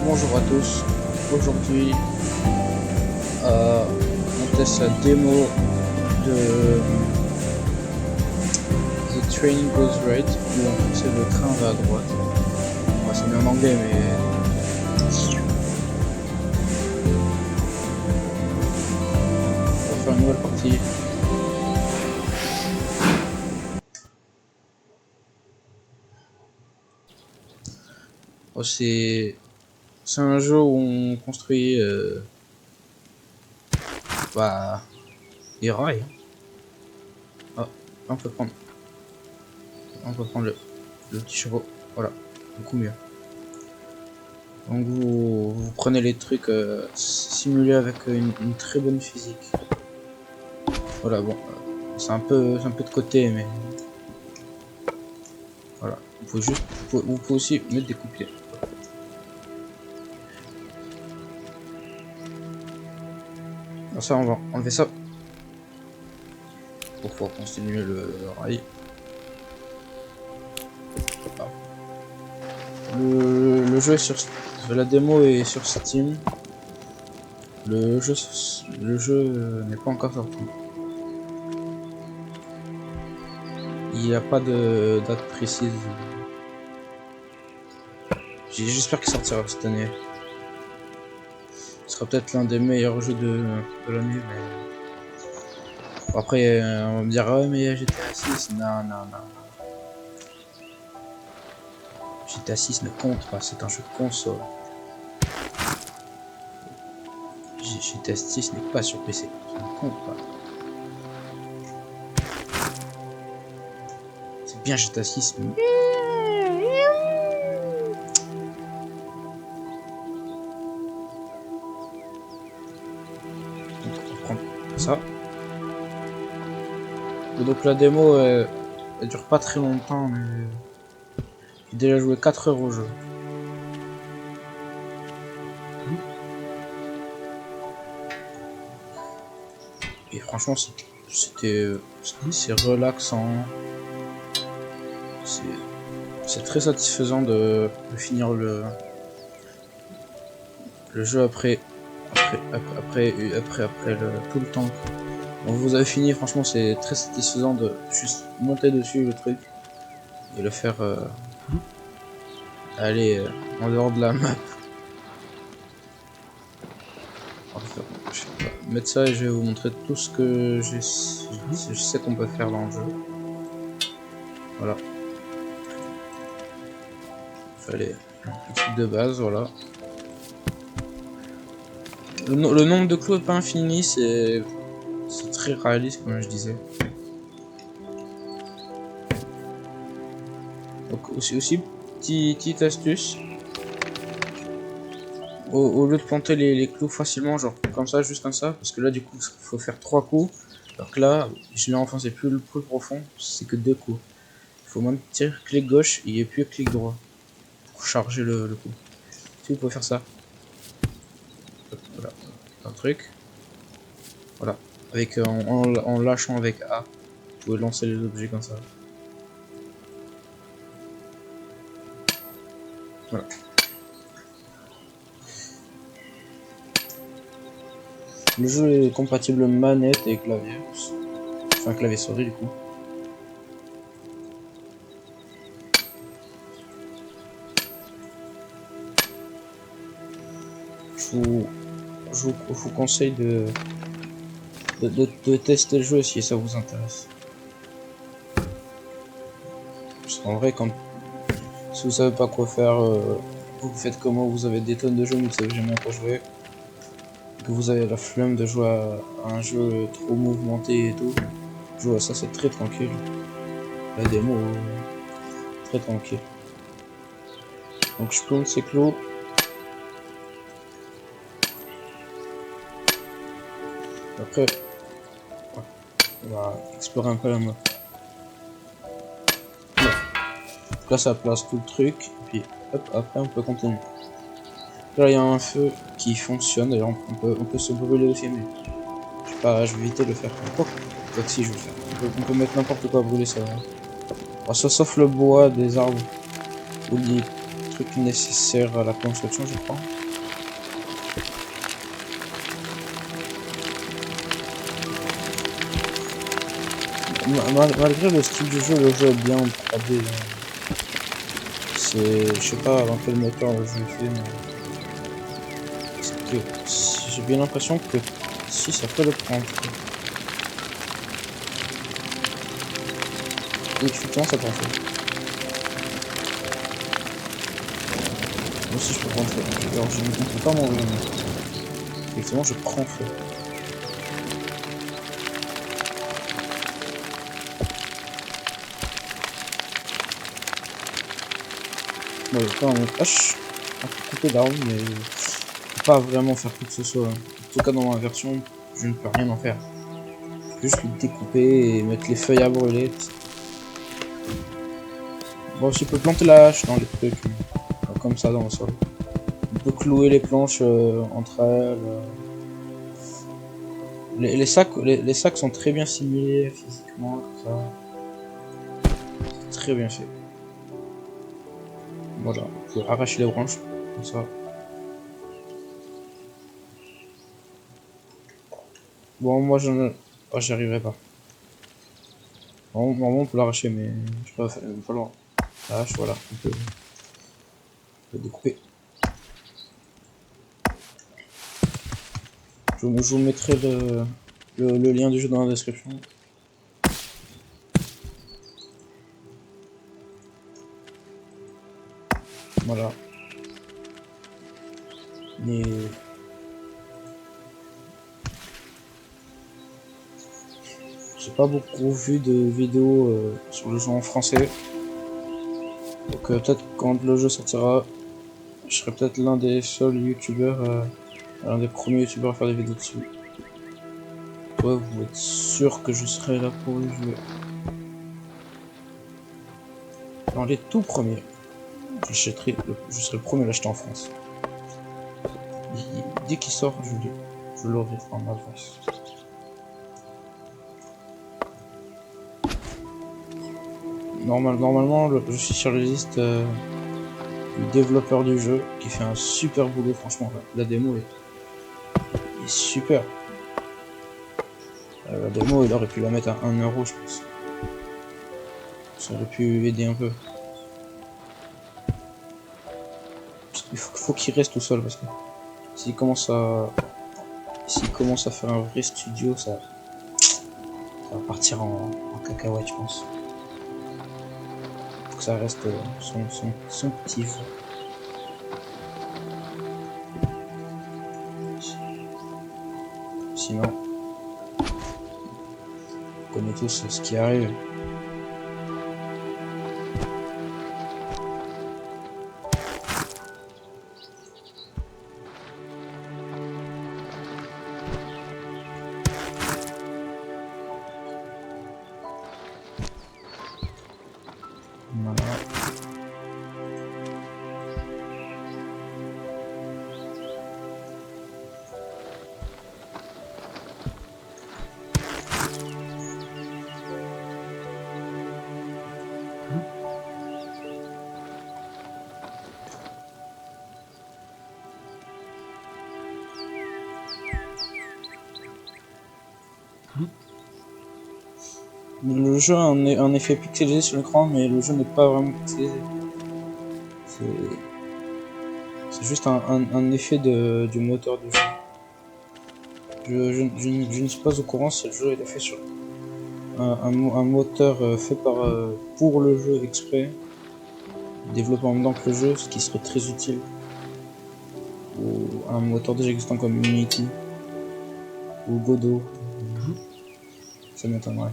Bonjour à tous, aujourd'hui on teste la démo de The Train Goes Right, où en fait le train va à droite. Bon, c'est bien en anglais mais... On va faire une nouvelle partie. Oh, c'est un jeu où on construit des rails. Ah, on peut prendre le petit chapeau, voilà, beaucoup mieux. Donc vous prenez les trucs simulés avec une très bonne physique. Voilà, bon, c'est un peu de côté, mais voilà. Vous pouvez aussi mettre des coupiers. Alors ça, on va enlever ça pour pouvoir continuer le rail. Le jeu est sur la démo est sur Steam. Le jeu n'est pas encore sorti. Il n'y a pas de date précise. J'espère qu'il sortira cette année. Ce sera peut-être l'un des meilleurs jeux de l'année. Mais... Bon, après, on va me dire, ouais, mais GTA 6, non. GTA 6 ne compte pas, c'est un jeu de console. GTA 6 n'est pas sur PC, ça ne compte pas. C'est bien GTA 6, mais... Donc, on va prendre ça. Et donc la démo, elle dure pas très longtemps, mais... J'ai déjà joué 4 heures au jeu. Et franchement, c'est relaxant. C'est très satisfaisant de finir le jeu après tout le temps. Donc vous avez fini, franchement c'est très satisfaisant de juste monter dessus le truc et le faire aller en dehors de la map. Je sais pas, mettre ça et je vais vous montrer tout ce que je sais qu'on peut faire dans le jeu. Voilà. Fallait un truc de base, voilà. Le nombre de clous n'est pas infini, c'est très réaliste comme je disais. Donc aussi petite astuce. Au lieu de planter les clous facilement, genre comme ça, juste comme ça, parce que là du coup il faut faire 3 coups, alors que là, je l'ai enfoncé plus profond, c'est que 2 coups. Il faut maintenir clic gauche et puis clic droit pour charger le coup. Si vous pouvez faire ça, voilà, un truc, voilà, avec en lâchant avec A, vous pouvez lancer les objets comme ça. Voilà. Le jeu est compatible manette et clavier, enfin clavier souris du coup. Je vous conseille de tester le jeu si ça vous intéresse. Parce qu'en vrai, si vous savez pas quoi faire, vous faites comment, vous avez des tonnes de jeux mais vous savez jamais à quoi jouer, que vous avez la flemme de jouer à un jeu trop mouvementé et tout, jouer à ça c'est très tranquille. La démo très tranquille. Donc je plante ces clous. Après, on va explorer un peu la map. Là ça place tout le truc, et puis hop, après on peut continuer. Là il y a un feu qui fonctionne, d'ailleurs on peut se brûler aussi, mais je sais pas, je vais éviter de le faire. Quoi que si je vais le faire. On peut mettre n'importe quoi à brûler ça. Alors, ça sauf le bois des arbres ou trucs nécessaires à la construction, je crois. Malgré le style du jeu, le jeu est bien en 3D. C'est, je sais pas dans quel moteur le jeu est fait, mais j'ai bien l'impression que si ça peut le prendre. Oui, effectivement, ça prend feu. Moi aussi, je peux prendre feu. Alors, je ne peux pas mourir. Effectivement, je prends feu. Bon, il y a quand même une hache à couper l'arbre, mais je peux pas vraiment faire quoi que ce soit. En tout cas, dans ma version, je ne peux rien en faire. Je peux juste le découper et mettre les feuilles à brûler. Bon, je peux planter la hache dans les trucs, comme ça dans le sol. On peut clouer les planches entre elles. Les sacs sont très bien simulés physiquement, tout ça. C'est très bien fait. Voilà, on peut arracher les branches, comme ça. Bon, moi j'y arriverai pas. Bon, normalement on peut l'arracher, mais je sais pas, il va falloir. La hache, voilà, on peut découper. Je vous mettrai le lien du jeu dans la description. Voilà. Mais j'ai pas beaucoup vu de vidéos sur le jeu en français. Donc peut-être quand le jeu sortira, je serai peut-être l'un des seuls youtubeurs, l'un des premiers youtubeurs à faire des vidéos dessus. Ouais, vous êtes sûr que je serai là pour le jouer. Dans les tout premiers, je serai le premier à l'acheter en France. Dès qu'il sort, je l'aurai en avance. Normalement, je suis sur la liste du développeur du jeu qui fait un super boulot, franchement. La démo est super. La démo, il aurait pu la mettre à 1 euro, je pense. Ça aurait pu aider un peu. Il faut qu'il reste tout seul parce que s'il commence à faire un vrai studio, ça va partir en cacahuète, je pense. Faut que ça reste son petit jeu. Sinon, on connaît tous ce qui arrive. Voilà. Le jeu a un effet pixelisé sur l'écran, mais le jeu n'est pas vraiment pixelisé. C'est juste un effet du moteur du jeu. Je ne suis pas au courant si le jeu est fait sur un moteur fait pour le jeu exprès, développé en même temps que le jeu, ce qui serait très utile. Ou un moteur déjà existant comme Unity ou Godot. Ça m'étonnerait.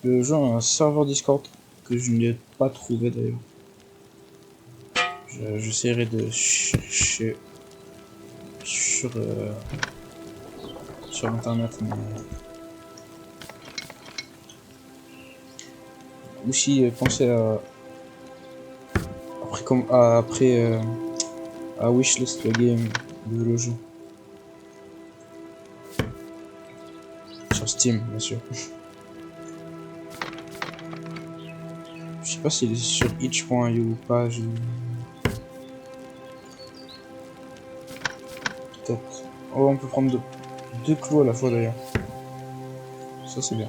Le jeu a un serveur Discord que je n'ai pas trouvé d'ailleurs. J'essaierai de chercher sur internet, mais aussi pensez à wishlist le game, le jeu. Steam, bien sûr. Je sais pas s'il est sur itch.io ou pas. Peut-être. Oh, on peut prendre deux clous à la fois d'ailleurs. Ça c'est bien.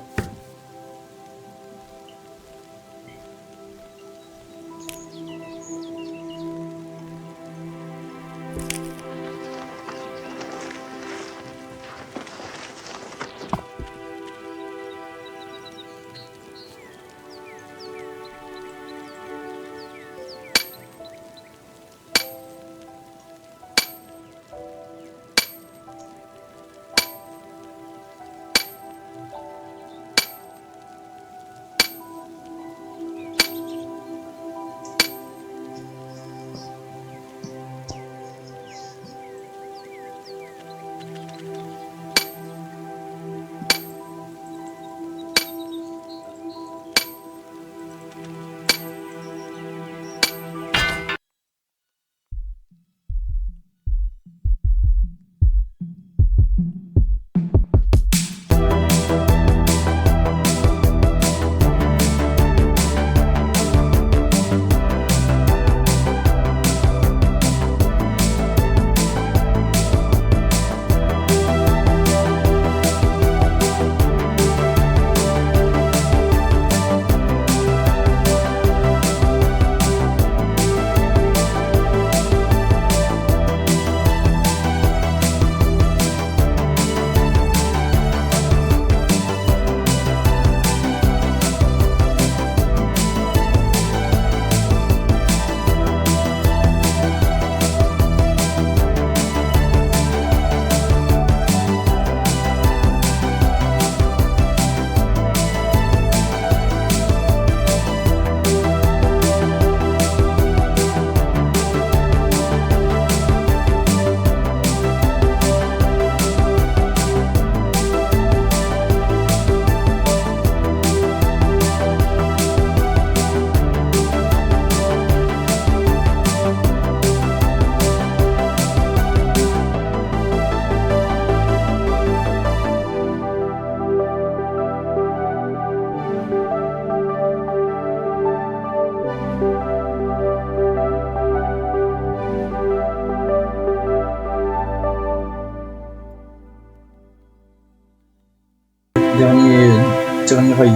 Dernier rail.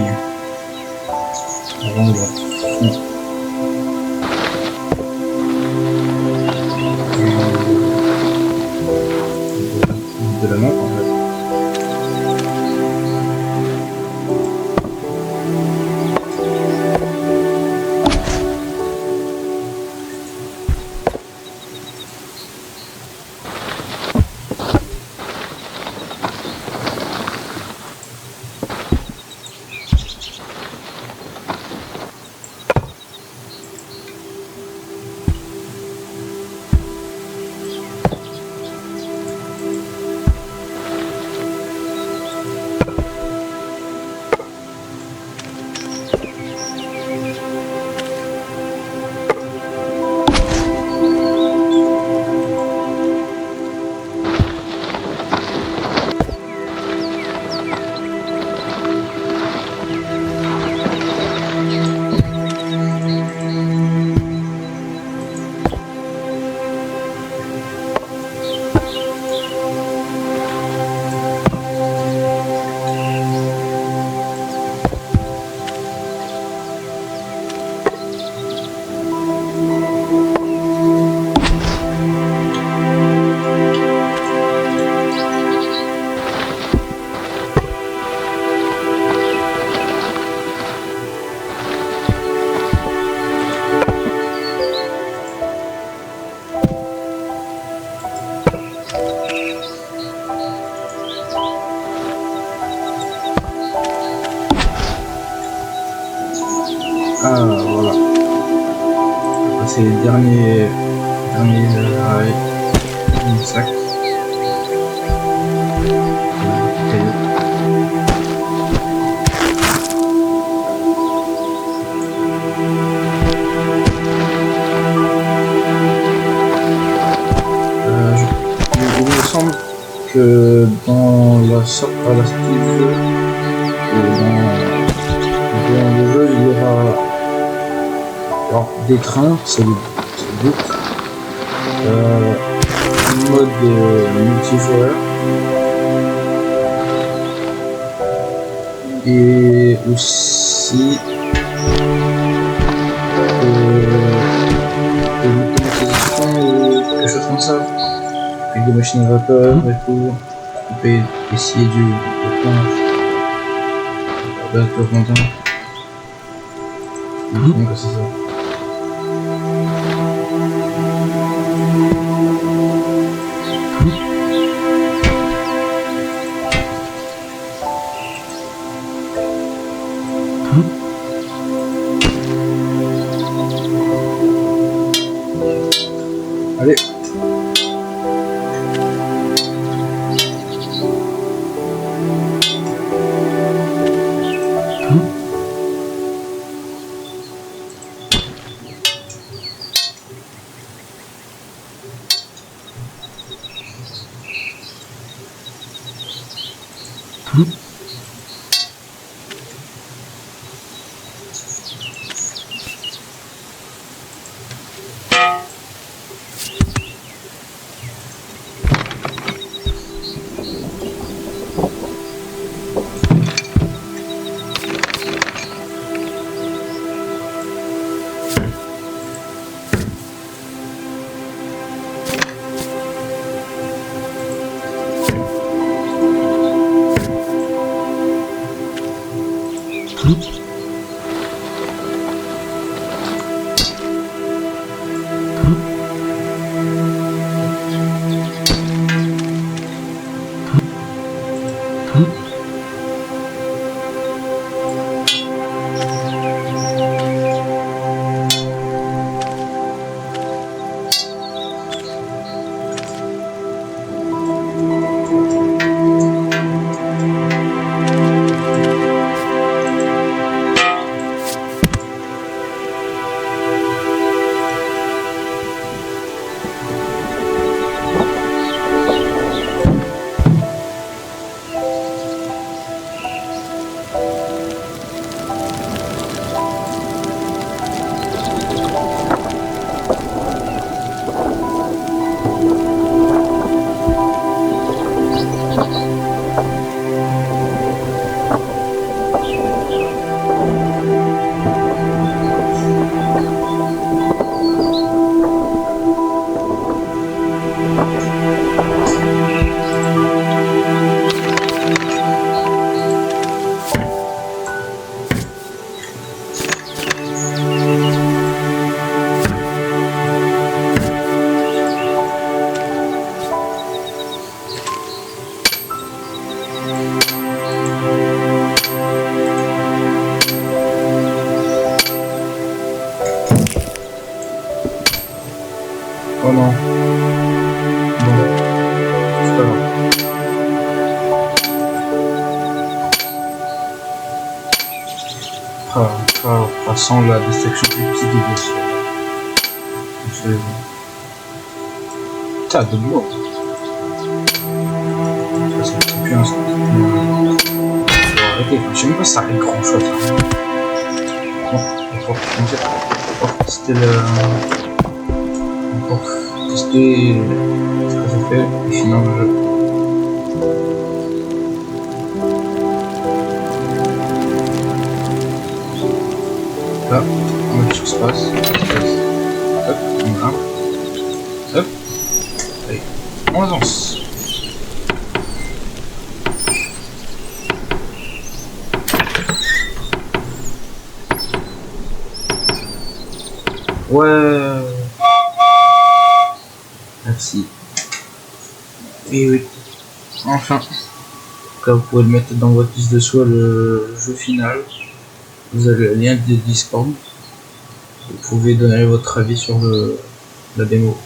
Avant de voir. De la map en fait. Ah voilà. C'est le dernier rail du sac. Il me semble que dans la sortie du jeu, des trains, c'est le but. Mode multijoueur. Et aussi l'automatisation ou quelque chose comme ça. Avec des machines à vapeur et tout. Tu peux essayer du content. Donc c'est ça. Allez. Oh non. Bon. C'est pas grave. Sans la destruction critique bien sûr. T'as de l'eau. Ça c'est plus un style. Faut arrêter. Je sais même pas si ça arrive grand chose. Bon, on va tester le. Pour tester ce que ça fait et finir le jeu. Là, on va sur espace. Hop, on a. Hop. Allez, on avance. Ouais. Merci. Et oui. Enfin. Là, vous pouvez le mettre dans votre liste de choix le jeu final. Vous avez le lien de Discord. Vous pouvez donner votre avis sur la démo.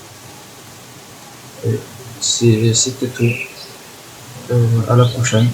C'était tout. À la prochaine.